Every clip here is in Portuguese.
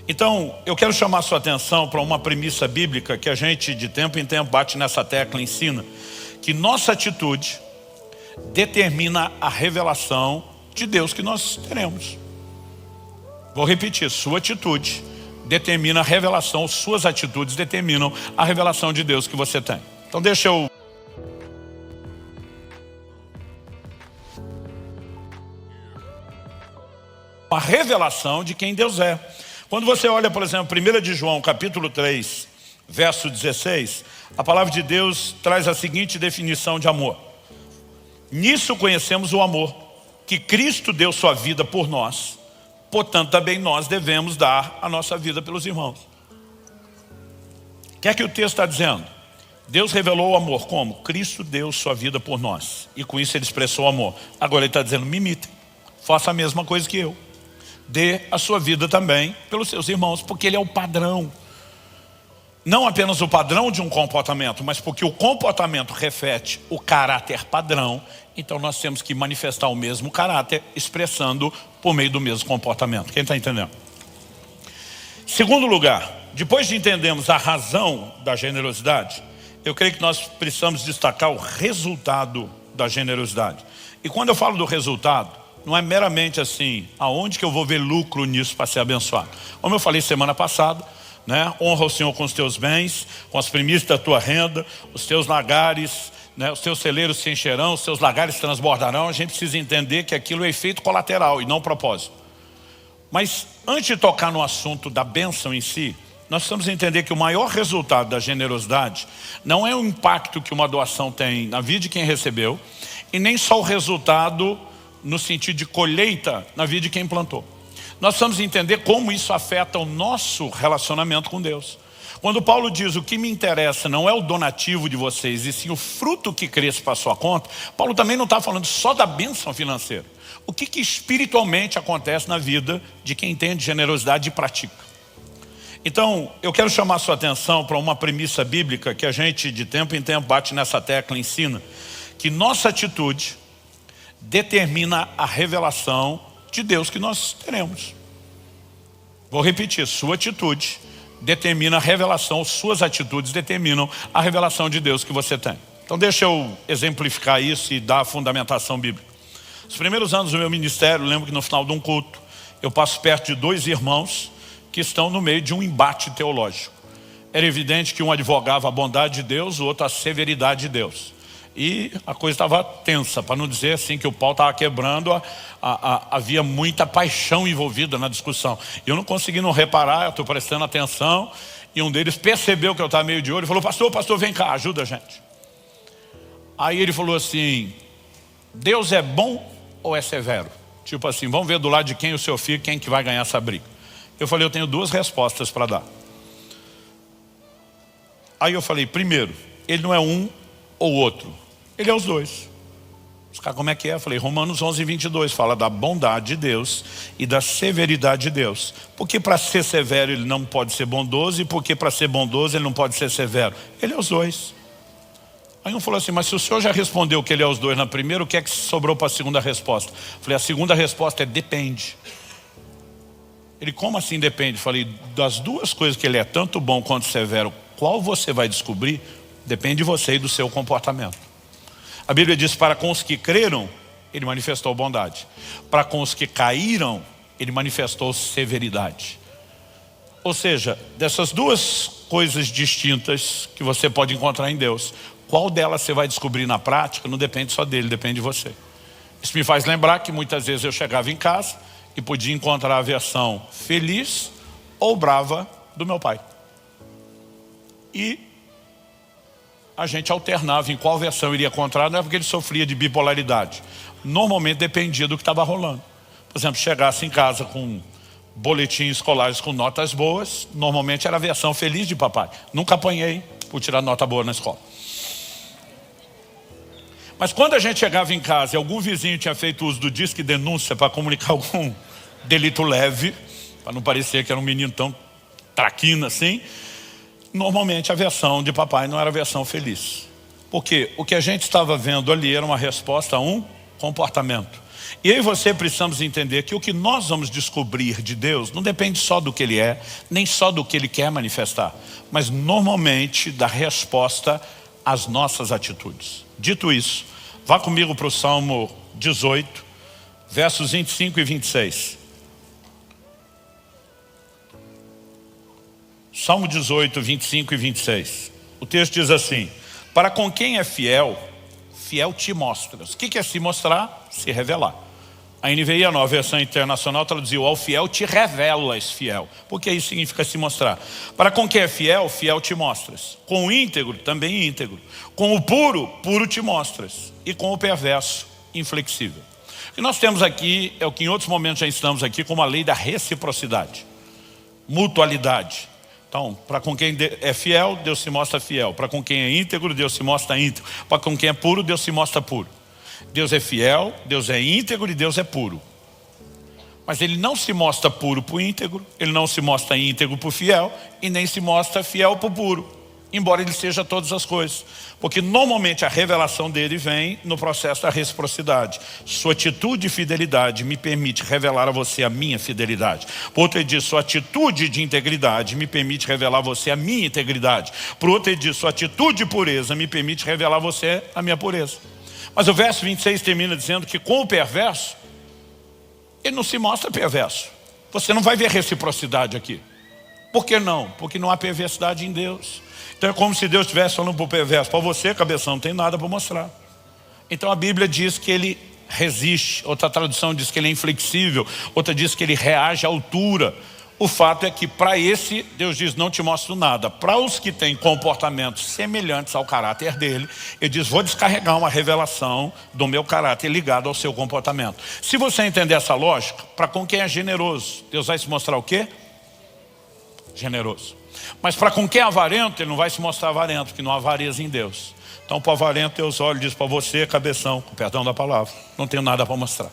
Então, eu quero chamar a sua atenção para uma premissa bíblica que a gente de tempo em tempo bate nessa tecla e ensina, que nossa atitude determina a revelação de Deus que nós teremos. Vou repetir, sua atitude determina a revelação, suas atitudes determinam a revelação de Deus que você tem. Então deixa eu... a revelação de quem Deus é. Quando você olha, por exemplo, 1 de João, capítulo 3, verso 16, a palavra de Deus traz a seguinte definição de amor. Nisso conhecemos o amor, que Cristo deu sua vida por nós, portanto também nós devemos dar a nossa vida pelos irmãos. O que é que o texto está dizendo? Deus revelou o amor como? Cristo deu sua vida por nós, e com isso ele expressou o amor. Agora ele está dizendo, me imitem, faça a mesma coisa que eu. Dê a sua vida também pelos seus irmãos, porque ele é o padrão. Não apenas o padrão de um comportamento, mas porque o comportamento reflete o caráter padrão, então nós temos que manifestar o mesmo caráter, expressando por meio do mesmo comportamento. Quem está entendendo? Segundo lugar, depois de entendermos a razão da generosidade, eu creio que nós precisamos destacar o resultado da generosidade. E quando eu falo do resultado, não é meramente assim, aonde que eu vou ver lucro nisso para ser abençoado. Como eu falei semana passada, né? Honra o Senhor com os teus bens, com as primícias da tua renda, os teus lagares, né? Os teus celeiros se encherão, os teus lagares transbordarão. A gente precisa entender que aquilo é efeito colateral e não propósito. Mas antes de tocar no assunto da bênção em si, nós precisamos entender que o maior resultado da generosidade não é o impacto que uma doação tem na vida de quem recebeu, e nem só o resultado no sentido de colheita na vida de quem plantou. Nós precisamos entender como isso afeta o nosso relacionamento com Deus. Quando Paulo diz, o que me interessa não é o donativo de vocês, e sim o fruto que cresce para a sua conta, Paulo também não está falando só da bênção financeira. O que espiritualmente acontece na vida de quem entende generosidade e pratica. Então, eu quero chamar a sua atenção para uma premissa bíblica que a gente de tempo em tempo bate nessa tecla e ensina, que nossa atitude determina a revelação de Deus que nós teremos. Vou repetir, sua atitude determina a revelação, suas atitudes determinam a revelação de Deus que você tem. Então deixa eu exemplificar isso e dar a fundamentação bíblica. Os primeiros anos do meu ministério, lembro que no final de um culto, eu passo perto de dois irmãos que estão no meio de um embate teológico. Era evidente que um advogava a bondade de Deus, o outro a severidade de Deus. E a coisa estava tensa, para não dizer assim que o pau estava quebrando, havia muita paixão envolvida na discussão. Eu não consegui não reparar, eu estou prestando atenção, e um deles percebeu que eu estava meio de olho e falou, pastor, vem cá, ajuda a gente. Aí ele falou assim, Deus é bom ou é severo? Tipo assim, vamos ver do lado de quem o senhor fica, quem que vai ganhar essa briga. Eu falei, eu tenho duas respostas para dar. Aí eu falei, primeiro, ele não é um ou outro, ele é os dois. Os caras, como é que é? Eu falei, Romanos 11, 22 fala da bondade de Deus e da severidade de Deus. Porque para ser severo ele não pode ser bondoso, e porque para ser bondoso ele não pode ser severo? Ele é os dois. Aí um falou assim, mas se o senhor já respondeu que ele é os dois na primeira, o que é que sobrou para a segunda resposta? Eu falei, a segunda resposta é depende. Ele, como assim depende? Eu falei, das duas coisas que ele é tanto bom quanto severo, qual você vai descobrir? Depende de você e do seu comportamento. A Bíblia diz, para com os que creram, ele manifestou bondade. Para com os que caíram, ele manifestou severidade. Ou seja, dessas duas coisas distintas que você pode encontrar em Deus, qual delas você vai descobrir na prática, não depende só dele, depende de você. Isso me faz lembrar que muitas vezes eu chegava em casa e podia encontrar a versão feliz ou brava do meu pai. E a gente alternava em qual versão iria encontrar, não é porque ele sofria de bipolaridade. Normalmente dependia do que estava rolando. Por exemplo, chegasse em casa com boletins escolares com notas boas, normalmente era a versão feliz de papai. Nunca apanhei por tirar nota boa na escola. Mas quando a gente chegava em casa e algum vizinho tinha feito uso do disque denúncia para comunicar algum delito leve, para não parecer que era um menino tão traquina assim, normalmente a versão de papai não era a versão feliz. Porque o que a gente estava vendo ali era uma resposta a um comportamento. E eu e você precisamos entender que o que nós vamos descobrir de Deus não depende só do que Ele é, nem só do que Ele quer manifestar, mas normalmente da resposta às nossas atitudes. Dito isso, vá comigo para o Salmo 18, versos 25 e 26. Salmo 18, 25 e 26. O texto diz assim: para com quem é fiel, fiel te mostras. O que é se mostrar? Se revelar. A NVI, a Nova Versão Internacional, traduziu: ao fiel te revelas fiel. Porque isso significa se mostrar. Para com quem é fiel, fiel te mostras. Com o íntegro, também íntegro. Com o puro, puro te mostras. E com o perverso, inflexível. O que nós temos aqui é o que em outros momentos já estamos aqui, como a lei da reciprocidade, mutualidade. Então, para com quem é fiel, Deus se mostra fiel. Para com quem é íntegro, Deus se mostra íntegro. Para com quem é puro, Deus se mostra puro. Deus é fiel, Deus é íntegro e Deus é puro. Mas Ele não se mostra puro para o íntegro, Ele não se mostra íntegro para o fiel e nem se mostra fiel para o puro, embora Ele seja todas as coisas. Porque normalmente a revelação dele vem no processo da reciprocidade. Sua atitude de fidelidade me permite revelar a você a minha fidelidade. Por outro, ele diz: sua atitude de integridade me permite revelar a você a minha integridade. Por outro, ele diz: sua atitude de pureza me permite revelar a você a minha pureza. Mas o verso 26 termina dizendo que com o perverso, ele não se mostra perverso. Você não vai ver reciprocidade aqui. Por que não? Porque não há perversidade em Deus. Então é como se Deus estivesse falando para o perverso: para você, cabeção, não tem nada para mostrar. Então a Bíblia diz que ele resiste. Outra tradução diz que ele é inflexível. Outra diz que ele reage à altura. O fato é que para esse, Deus diz: não te mostro nada. Para os que têm comportamentos semelhantes ao caráter dele, ele diz: vou descarregar uma revelação do meu caráter ligado ao seu comportamento. Se você entender essa lógica, para com quem é generoso, Deus vai se mostrar o quê? Generoso. Mas para com quem é avarento, Ele não vai se mostrar avarento, porque não há avareza em Deus. Então para o avarento Deus olha e diz: para você, cabeção, com perdão da palavra, não tenho nada para mostrar.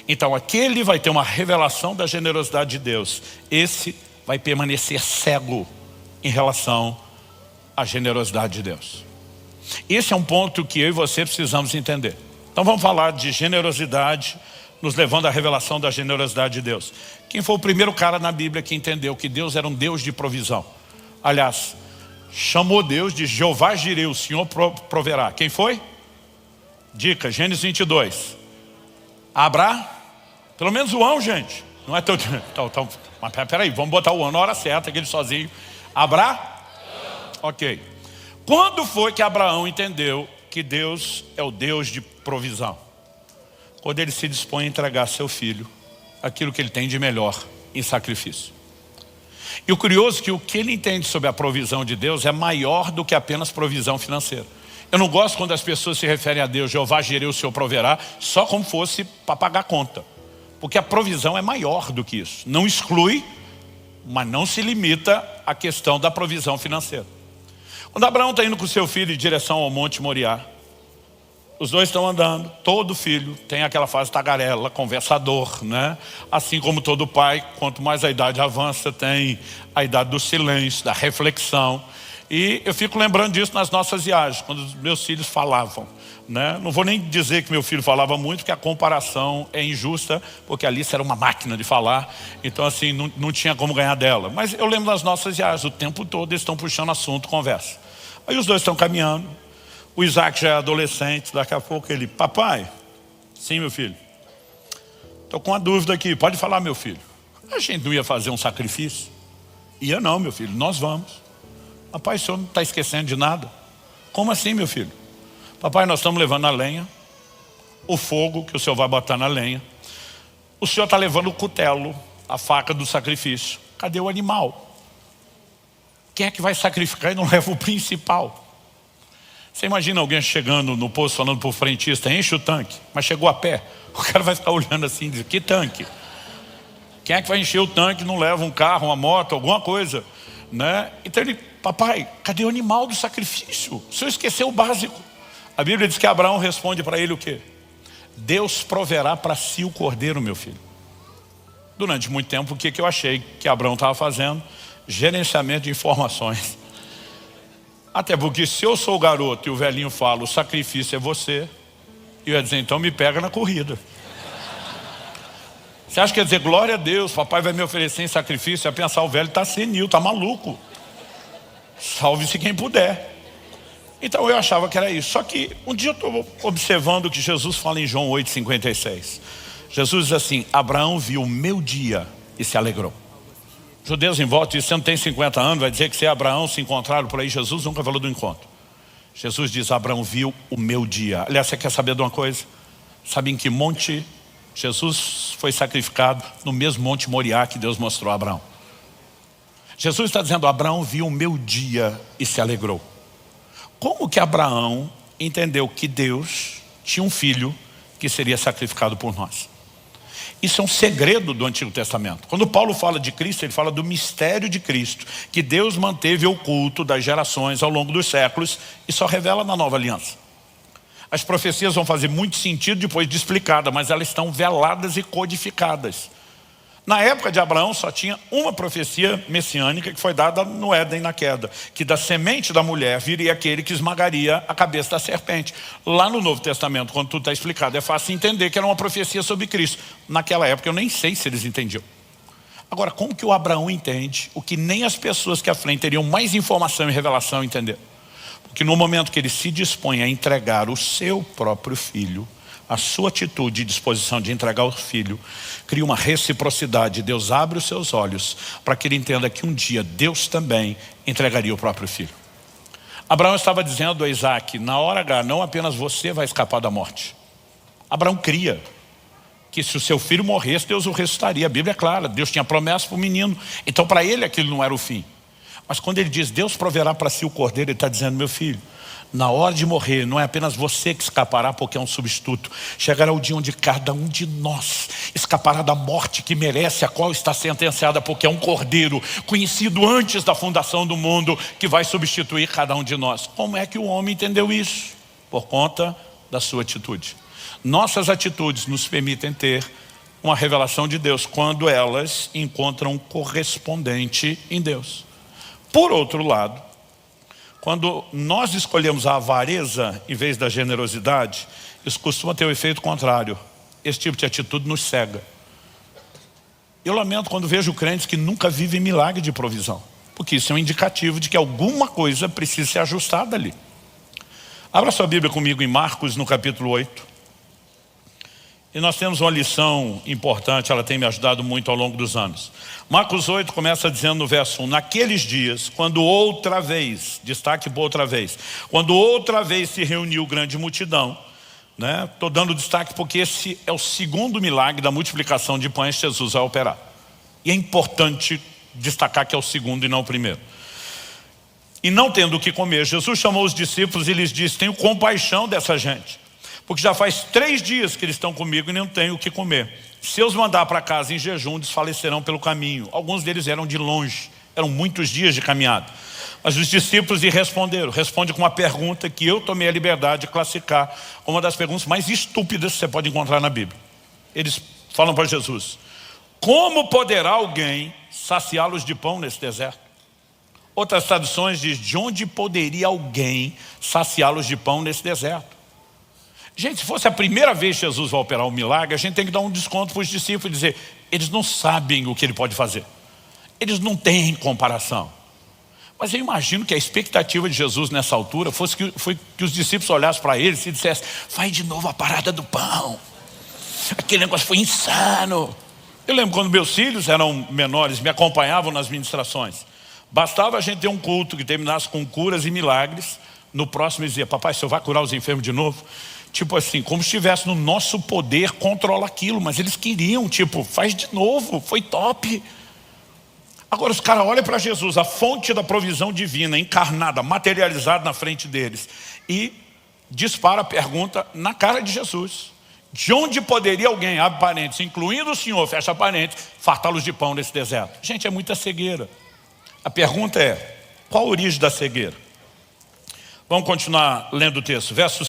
Então aquele vai ter uma revelação da generosidade de Deus. Esse vai permanecer cego em relação à generosidade de Deus. Esse é um ponto que eu e você precisamos entender. Então vamos falar de generosidade, nos levando à revelação da generosidade de Deus. Quem foi o primeiro cara na Bíblia que entendeu que Deus era um Deus de provisão? Aliás, chamou Deus de Jeová Jireh, o Senhor proverá. Quem foi? Dica, Gênesis 22. Abraão, pelo menos o ano, gente. Não é tão... Mas peraí, vamos botar o ano na hora certa, aquele sozinho. Abraão? Ok. Quando foi que Abraão entendeu que Deus é o Deus de provisão? Quando ele se dispõe a entregar seu filho, aquilo que ele tem de melhor, em sacrifício. E o curioso é que o que ele entende sobre a provisão de Deus é maior do que apenas provisão financeira. Eu não gosto quando as pessoas se referem a Deus: Jeová Jireh, o Senhor proverá, só como fosse para pagar a conta. Porque a provisão é maior do que isso. Não exclui, mas não se limita à questão da provisão financeira. Quando Abraão está indo com seu filho em direção ao Monte Moriá, os dois estão andando, todo filho tem aquela fase tagarela, conversador, né? Assim como todo pai, quanto mais a idade avança, tem a idade do silêncio, da reflexão. E eu fico lembrando disso nas nossas viagens, quando os meus filhos falavam, né? Não vou nem dizer que meu filho falava muito, porque a comparação é injusta, porque a Alice era uma máquina de falar, então assim, não tinha como ganhar dela. Mas eu lembro das nossas viagens, o tempo todo eles estão puxando assunto, conversa. Aí os dois estão caminhando. O Isaac já é adolescente, daqui a pouco ele: papai, sim meu filho, estou com uma dúvida aqui, pode falar meu filho. A gente não ia fazer um sacrifício? Ia não meu filho, nós vamos. Papai, o senhor não está esquecendo de nada? Como assim meu filho? Papai, nós estamos levando a lenha, o fogo que o senhor vai botar na lenha. O senhor está levando o cutelo, a faca do sacrifício. Cadê o animal? Quem é que vai sacrificar e não leva o principal? Você imagina alguém chegando no posto falando para o frentista: enche o tanque, mas chegou a pé. O cara vai ficar olhando assim e dizer: que tanque? Quem é que vai encher o tanque e não leva um carro, uma moto, alguma coisa, né? Então ele: papai, cadê o animal do sacrifício? O senhor esqueceu o básico. A Bíblia diz que Abraão responde para ele o quê? Deus proverá para si o cordeiro, meu filho. Durante muito tempo, o que eu achei que Abraão estava fazendo? Gerenciamento de informações. Até porque se eu sou o garoto e o velhinho fala: o sacrifício é você, eu ia dizer: então me pega na corrida. Você acha que quer dizer, glória a Deus, papai vai me oferecer em sacrifício? Vai pensar, o velho está senil, está maluco. Salve-se quem puder. Então eu achava que era isso. Só que um dia eu estou observando o que Jesus fala em João 8,56. Jesus diz assim, Abraão viu o meu dia e se alegrou. Judeus em volta, você não tem 50 anos, vai dizer que você e Abraão se encontraram por aí. Jesus nunca falou do encontro. Jesus diz, Abraão viu o meu dia. Aliás, você quer saber de uma coisa? Sabe em que monte Jesus foi sacrificado? No mesmo monte Moriá que Deus mostrou a Abraão. Jesus está dizendo, Abraão viu o meu dia e se alegrou. Como que Abraão entendeu que Deus tinha um filho que seria sacrificado por nós? Isso é um segredo do Antigo Testamento. Quando Paulo fala de Cristo, ele fala do mistério de Cristo, que Deus manteve oculto das gerações ao longo dos séculos e só revela na Nova Aliança. As profecias vão fazer muito sentido depois de explicada, mas elas estão veladas e codificadas. Na época de Abraão só tinha uma profecia messiânica que foi dada no Éden na queda, que da semente da mulher viria aquele que esmagaria a cabeça da serpente. Lá no Novo Testamento, quando tudo está explicado, é fácil entender que era uma profecia sobre Cristo. Naquela época eu nem sei se eles entendiam. Agora, como que o Abraão entende o que nem as pessoas que à frente teriam mais informação e revelação entenderam? Porque no momento que ele se dispõe a entregar o seu próprio filho, a sua atitude e disposição de entregar o filho cria uma reciprocidade. Deus abre os seus olhos para que ele entenda que um dia Deus também entregaria o próprio filho. Abraão estava dizendo a Isaac, na hora H, não apenas você vai escapar da morte. Abraão cria que se o seu filho morresse, Deus o ressuscitaria. A Bíblia é clara, Deus tinha promessa para o menino. Então para ele aquilo não era o fim. Mas quando ele diz, Deus proverá para si o cordeiro, ele está dizendo, meu filho, na hora de morrer, não é apenas você que escapará porque é um substituto. Chegará o dia onde cada um de nós escapará da morte que merece, a qual está sentenciada, porque é um cordeiro conhecido antes da fundação do mundo, que vai substituir cada um de nós. Como é que o homem entendeu isso? Por conta da sua atitude. Nossas atitudes nos permitem ter uma revelação de Deus quando elas encontram um correspondente em Deus. Por outro lado, quando nós escolhemos a avareza em vez da generosidade, isso costuma ter o efeito contrário. Esse tipo de atitude nos cega. Eu lamento quando vejo crentes que nunca vivem milagre de provisão, porque isso é um indicativo de que alguma coisa precisa ser ajustada ali. Abra sua Bíblia comigo em Marcos, no capítulo 8. E nós temos uma lição importante, ela tem me ajudado muito ao longo dos anos. Marcos 8 começa dizendo no verso 1, naqueles dias, quando outra vez, destaque por outra vez, quando outra vez se reuniu grande multidão, estou dando destaque porque esse é o segundo milagre da multiplicação de pães que Jesus vai operar. E é importante destacar que é o segundo e não o primeiro. E não tendo o que comer, Jesus chamou os discípulos e lhes disse, tenho compaixão dessa gente. Porque já faz 3 dias que eles estão comigo e não têm o que comer. Se eu os mandar para casa em jejum, desfalecerão pelo caminho. Alguns deles eram de longe, eram muitos dias de caminhada. Mas os discípulos lhe responderam. Responde com uma pergunta que eu tomei a liberdade de classificar como uma das perguntas mais estúpidas que você pode encontrar na Bíblia. Eles falam para Jesus, como poderá alguém saciá-los de pão nesse deserto? Outras traduções dizem, de onde poderia alguém saciá-los de pão nesse deserto? Gente, se fosse a primeira vez que Jesus vai operar um milagre, a gente tem que dar um desconto para os discípulos e dizer, eles não sabem o que ele pode fazer. Eles não têm comparação. Mas eu imagino que a expectativa de Jesus nessa altura foi que os discípulos olhassem para ele e dissessem, faz de novo a parada do pão. Aquele negócio foi insano. Eu lembro quando meus filhos eram menores, me acompanhavam nas ministrações. Bastava a gente ter um culto que terminasse com curas e milagres. No próximo eles diziam, papai, o senhor vai curar os enfermos de novo? Tipo assim, como se estivesse no nosso poder controlar aquilo. Mas eles queriam, tipo, faz de novo, foi top. Agora os caras olham para Jesus, a fonte da provisão divina, encarnada, materializada na frente deles. E dispara a pergunta na cara de Jesus. De onde poderia alguém, abre parênteses, incluindo o Senhor, fecha parênteses, fartá-los de pão nesse deserto? Gente, é muita cegueira. A pergunta é, qual a origem da cegueira? Vamos continuar lendo o texto, verso